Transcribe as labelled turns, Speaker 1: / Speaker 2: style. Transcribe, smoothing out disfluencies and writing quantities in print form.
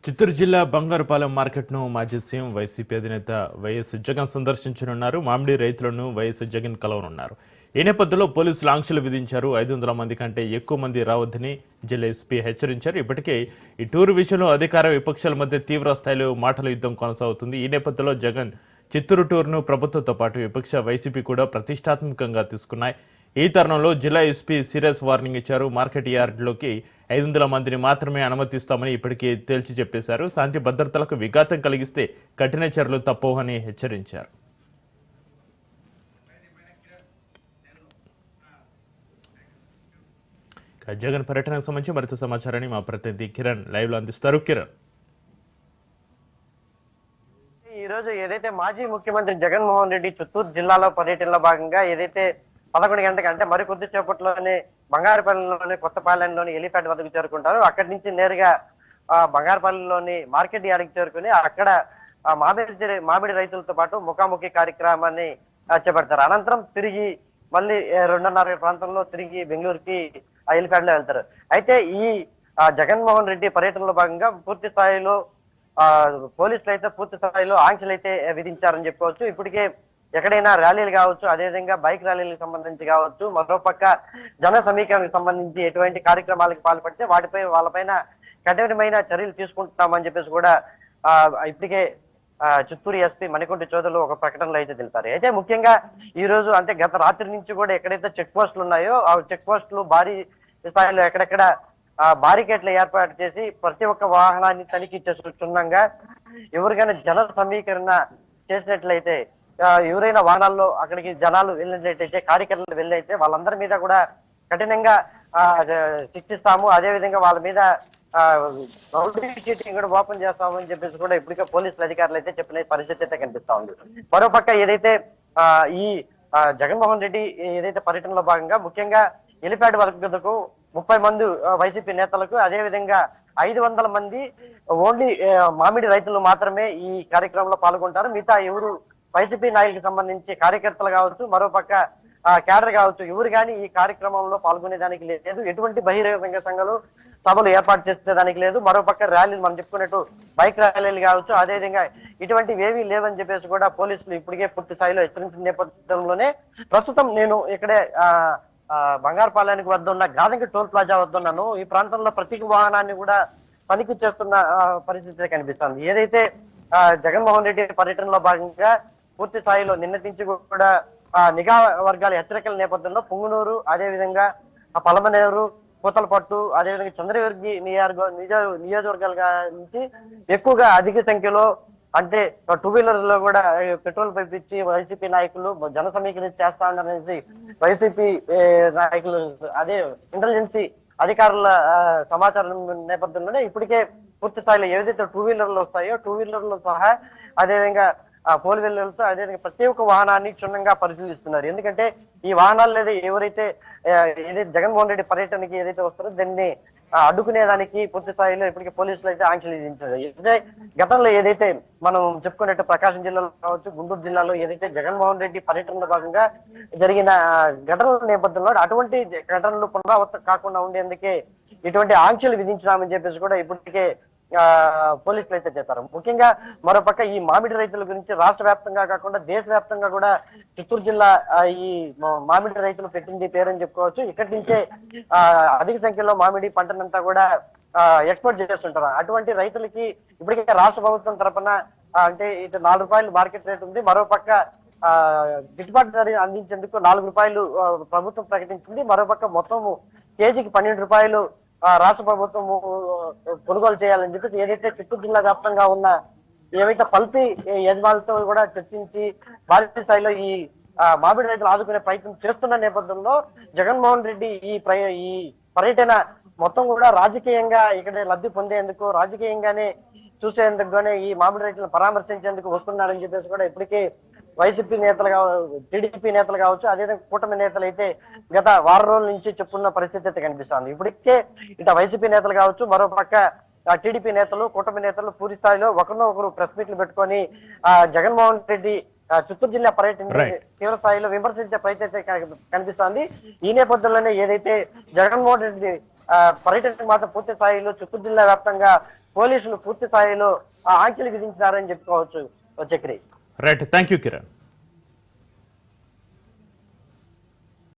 Speaker 1: చిత్తూరు జిల్లా బంగారుపాలెం మార్కెట్ను మాజీ సీఎం వైసీపీ అధినేత వైఎస్ జగన్ సందర్శించనున్నారు. మామిడి రైతులను వైఎస్ జగన్ కలవనున్నారు. ఈ నేపథ్యంలో పోలీసులు ఆంక్షలు విధించారు. 500 మంది కంటే ఎక్కువ మంది రావద్దని జిల్లా ఎస్పీ హెచ్చరించారు. ఇప్పటికే ఈ టూరు విషయంలో అధికార విపక్షాల మధ్య తీవ్ర స్థాయిలో మాటల యుద్ధం కొనసాగుతుంది. ఈ నేపథ్యంలో జగన్ చిత్తూరు టూర్ను ప్రభుత్వంతో పాటు విపక్ష వైసీపీ కూడా ప్రతిష్టాత్మకంగా తీసుకున్నాయి. ఈ తరుణంలో జిల్లా ఎస్పీ సీరియస్ వార్నింగ్ ఇచ్చారు. మార్కెట్ యార్డులోకి 500 మందిని మాత్రమే అనుమతిస్తామని ఇప్పటికే తేల్చి చెప్పేశారు. శాంతి భద్రతలకు విఘాతం కలిగిస్తే కఠిన చర్యలు తప్పవని హెచ్చరించారు. జగన్ పర్యటనకు సంబంధించి మరింత సమాచారాన్ని మా ప్రతినిధి కిరణ్ లైవ్ లో అందిస్తారు. కిరణ్,
Speaker 2: ఈ రోజు ఏదైతే మాజీ ముఖ్యమంత్రి జగన్మోహన్ రెడ్డి చిత్తూరు జిల్లాలో పర్యటనలో భాగంగా ఏదైతే 11 గంటలకు అంటే మరి కొద్ది సేపట్లోనే బంగారుపల్లిలోని కొత్తపాలెంలోని ఎలిఫెంట్ వద్దకు చేరుకుంటారు. అక్కడి నుంచి నేరుగా బంగారుపల్లిలోని మార్కెట్ యార్డ్కి చేరుకుని అక్కడ మామిడి రైతులతో పాటు ముఖాముఖి కార్యక్రమాన్ని చేపడతారు. అనంతరం తిరిగి మళ్ళీ 2:30 ప్రాంతంలో తిరిగి బెంగళూరుకి ఎలిఫెంట్ లో వెళ్తారు. అయితే ఈ జగన్మోహన్ రెడ్డి పర్యటనలో భాగంగా పూర్తి స్థాయిలో పోలీసులు అయితే పూర్తి స్థాయిలో ఆంక్షలు అయితే విధించారని చెప్పుకోవచ్చు. ఇప్పటికే ఎక్కడైనా ర్యాలీలు కావచ్చు, అదేవిధంగా బైక్ ర్యాలీలకు సంబంధించి కావచ్చు, మరోపక్క జన సమీకరణకు సంబంధించి ఎటువంటి కార్యక్రమాలకు పాల్పడితే వాళ్ళపైన కఠినమైన చర్యలు తీసుకుంటామని చెప్పేసి కూడా ఇప్పటికే చిత్తూరు ఎస్పీ మణికొండ చౌదరులు ఒక ప్రకటనలో అయితే తెలిపారు. అయితే ముఖ్యంగా ఈ రోజు అంటే గత రాత్రి నుంచి కూడా ఎక్కడైతే చెక్ పోస్టులు ఉన్నాయో ఆ చెక్ పోస్టులు భారీ స్థాయిలో ఎక్కడెక్కడ బారికేట్లు ఏర్పాటు చేసి ప్రతి ఒక్క వాహనాన్ని తనిఖీ చేస్తుండగా ఎవరికైనా జన సమీకరణ చేసినట్లయితే ఎవరైనా వాహనాల్లో అక్కడికి జనాలు వెళ్ళినట్లయితే కార్యకర్తలు వెళ్ళైతే వాళ్ళందరి మీద కూడా కఠినంగా శిక్షిస్తాము. అదేవిధంగా వాళ్ళ మీద రౌడీ షీటింగ్ కూడా ఓపెన్ చేస్తామని చెప్పేసి కూడా ఇప్పటికే పోలీసులు అధికారులు అయితే చెప్పిన పరిస్థితి అయితే కనిపిస్తా ఉంది. మరోపక్క ఏదైతే ఈ జగన్మోహన్ రెడ్డి ఏదైతే పర్యటనలో భాగంగా ముఖ్యంగా ఎలిఫెంట్ వరకు 30 మంది వైసీపీ నేతలకు, అదేవిధంగా 500 మంది ఓన్లీ మామిడి రైతులు మాత్రమే ఈ కార్యక్రమంలో పాల్గొంటారు. మిగతా ఎవరు వైసీపీ నాయకులకు సంబంధించి కార్యకర్తలు కావచ్చు, మరోపక్క క్యాడర్ కావచ్చు, ఎవరు కానీ ఈ కార్యక్రమంలో పాల్గొనేదానికి లేదు. ఎటువంటి బహిరంగ సంఘాలు సభలు ఏర్పాటు చేసేదానికి లేదు. మరోపక్క ర్యాలీలు మనం చెప్పుకున్నట్టు బైక్ ర్యాలీలు కావచ్చు, అదేవిధంగా ఇటువంటివి ఏవీ లేవని చెప్పేసి కూడా పోలీసులు ఇప్పటికే పూర్తి స్థాయిలో హెచ్చరించిన నేపథ్యంలోనే ప్రస్తుతం నేను ఇక్కడే బంగారుపాలెనికి వద్ద ఉన్న గాదంకి టోల్ ప్లాజా వద్ద ఉన్నాను. ఈ ప్రాంతంలో ప్రతి వాహనాన్ని కూడా తనిఖీ చేస్తున్న పరిస్థితి కనిపిస్తుంది. ఏదైతే జగన్మోహన్ రెడ్డి పర్యటనలో భాగంగా పూర్తి స్థాయిలో నిన్నటి నుంచి కూడా నిఘా వర్గాల హెచ్చరికల నేపథ్యంలో పుంగునూరు, అదేవిధంగా పలమనేరు, పూతలపట్టు, అదేవిధంగా చంద్రగిరి నియోజకవర్గాల నుంచి ఎక్కువగా అధిక సంఖ్యలో అంటే 2 వీలర్లో కూడా పెట్రోల్ పైపించి వైసీపీ నాయకులు జన సమీకరణ చేస్తా ఉన్నారనేసి వైసీపీ నాయకులు అదే ఇంటెలిజెన్సీ అధికారుల సమాచారం నేపథ్యంలోనే ఇప్పటికే పూర్తి స్థాయిలో ఏదైతే 2 వీలర్లు వస్తాయో 2 వీలర్లు సహా అదేవిధంగా 4 వీలర్లతో అదేవిధంగా ప్రతి ఒక్క వాహనాన్ని క్షుణ్ణంగా పరిశీలిస్తున్నారు. ఎందుకంటే ఈ వాహనాలు లేదా ఏదైతే జగన్మోహన్ రెడ్డి పర్యటనకి ఏదైతే వస్తారో దాన్ని అడ్డుకునేదానికి పూర్తి స్థాయిలో ఇప్పటికే పోలీసులు అయితే ఆంక్షలు విధించారు. అయితే గతంలో ఏదైతే మనం చెప్పుకున్నట్టు ప్రకాశం జిల్లాలో కావచ్చు, గుంటూరు జిల్లాలో ఏదైతే జగన్మోహన్ రెడ్డి పర్యటనలో భాగంగా జరిగిన ఘటనల నేపథ్యంలో అటువంటి ఘటనలు పునరావృతం కాకుండా ఉండేందుకే ఇటువంటి ఆంక్షలు విధించినామని చెప్పేసి కూడా ఇప్పటికే పోలీసులు అయితే చేస్తారు. ముఖ్యంగా మరోపక్క ఈ మామిడి రైతుల గురించి రాష్ట్ర వ్యాప్తంగా కాకుండా దేశవ్యాప్తంగా కూడా చిత్తూరు జిల్లా ఈ మామిడి రైతులు పెట్టింది పేరని చెప్పుకోవచ్చు. ఇక్కడి నుంచే అధిక సంఖ్యలో మామిడి పంటనంతా కూడా ఎక్స్పోర్ట్ చేస్తుంటారు. అటువంటి రైతులకి ఇప్పటికే రాష్ట్ర ప్రభుత్వం తరఫున అంటే ఇటు ₹4 మార్కెట్ రేట్ ఉంది. మరోపక్క గిట్టుబాటు ధర అందించేందుకు ₹4 ప్రభుత్వం ప్రకటించింది. మరోపక్క మొత్తం కేజీకి ₹12 రాష్ట్ర ప్రభుత్వం కొనుగోలు చేయాలని చెప్పేసి ఏదైతే చిత్తూరు జిల్లా వ్యాప్తంగా ఉన్న ఏవైతే పల్పీ యజమానులతో కూడా చర్చించి భారీ స్థాయిలో ఈ మామిడి రైతులు ఆదుకునే ప్రయత్నం చేస్తున్న నేపథ్యంలో జగన్మోహన్ రెడ్డి ఈ పర్యటన మొత్తం కూడా రాజకీయంగా ఇక్కడ లబ్ధి పొందేందుకు, రాజకీయంగానే చూసేందుకుగానే ఈ మామిడి రైతులను పరామర్శించేందుకు వస్తున్నారని చెప్పేసి కూడా ఇప్పటికే వైసీపీ నేతలు టీడీపీ నేతలు కావచ్చు, అదేవిధంగా కూటమి నేతలు అయితే గత వారం రోజుల నుంచి చెప్పుకున్న పరిస్థితి అయితే కనిపిస్తుంది. ఇప్పటికే ఇటు వైసీపీ నేతలు కావచ్చు, మరోపక్క టీడీపీ నేతలు, కూటమి నేతలు పూర్తి స్థాయిలో ఒకరినొకరు ప్రెస్ మీట్లు పెట్టుకొని జగన్మోహన్ రెడ్డి చిత్తూరు జిల్లా పర్యటన తీవ్ర స్థాయిలో విమర్శించే ప్రయత్నం కనిపిస్తోంది. ఈ నేపథ్యంలోనే ఏదైతే జగన్మోహన్ రెడ్డి పర్యటన మాత్రం పూర్తి స్థాయిలో చిత్తూరు జిల్లా వ్యాప్తంగా పోలీసులు పూర్తి స్థాయిలో ఆ ఆంక్షలు విధించారని చెప్పుకోవచ్చు Chakri.
Speaker 1: Right, thank you Kiran.